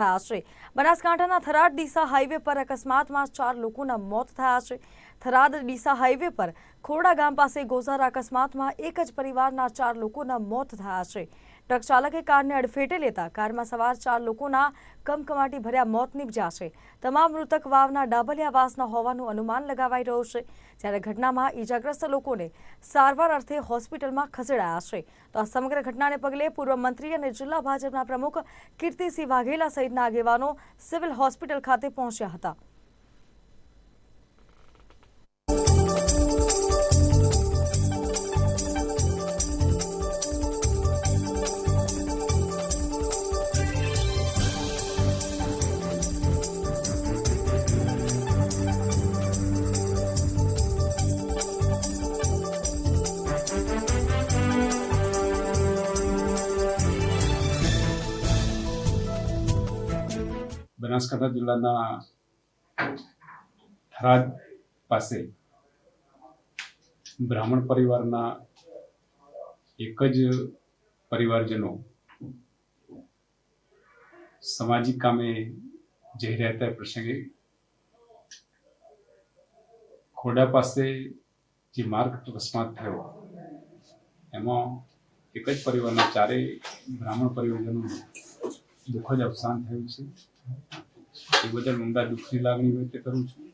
થયા છે। બનાસકાંઠાના થરાદ ડીસા હાઈવે પર અકસ્માતમાં 4 લોકોના મોત થયા છે। થરાદ ડીસા હાઈવે પર ખોરડા ગામ પાસે ગોઝારા અકસ્માતમાં એક જ પરિવારના 4 લોકોના મોત થયા છે। ટ્રક ચાલકે કારને અડફેટે લેતા કારમાં સવાર 4 લોકોના કમકમાટી ભર્યા મોત નીપજ્યા છે। તમામ મૃતક વાવના ડાબલિયાવાસના હોવાનું અનુમાન લગાવાઈ રહ્યું છે, જ્યારે ઘટનામાં ઈજાગ્રસ્ત લોકોને સારવાર અર્થે હોસ્પિટલમાં ખસેડાયા છે। તો આ સમગ્ર ઘટનાને પગલે પૂર્વ મંત્રી અને જિલ્લા ભાજપના પ્રમુખ કીર્તિસિંહ વાઘેલા સહિતના આગેવાનો સિવિલ હોસ્પિટલ ખાતે પહોંચ્યા હતા। બનાસકાંઠા જિલ્લાના થરાદ પાસે બ્રાહ્મણ પરિવારના એક જ પરિવારજનો સામાજિક કામે જઈ રહ્યા હતા પ્રસંગે ખોરડા પાસે જે માર્ગ અકસ્માત થયો એમાં એક જ પરિવારના ચારેય બ્રાહ્મણ પરિવારજનોનું દુઃખદ અવસાન થયું છે। એ બદલ ઊંડા દુઃખની લાગણી વ્યક્ત કરું છું।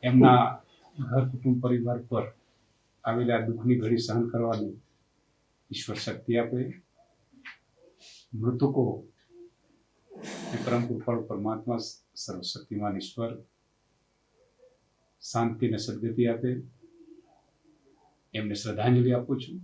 એમના ઘર કુટુંબ પરિવાર પર આવેલા દુઃખની ઘડી સહન કરવાની ઈશ્વર શક્તિ આપે। મૃતકો પરમ કૃપાળુ પરમાત્મા સર્વશક્તિમાન ઈશ્વર શાંતિ અને સદગતિ આપે, એમને શ્રદ્ધાંજલિ આપું છું।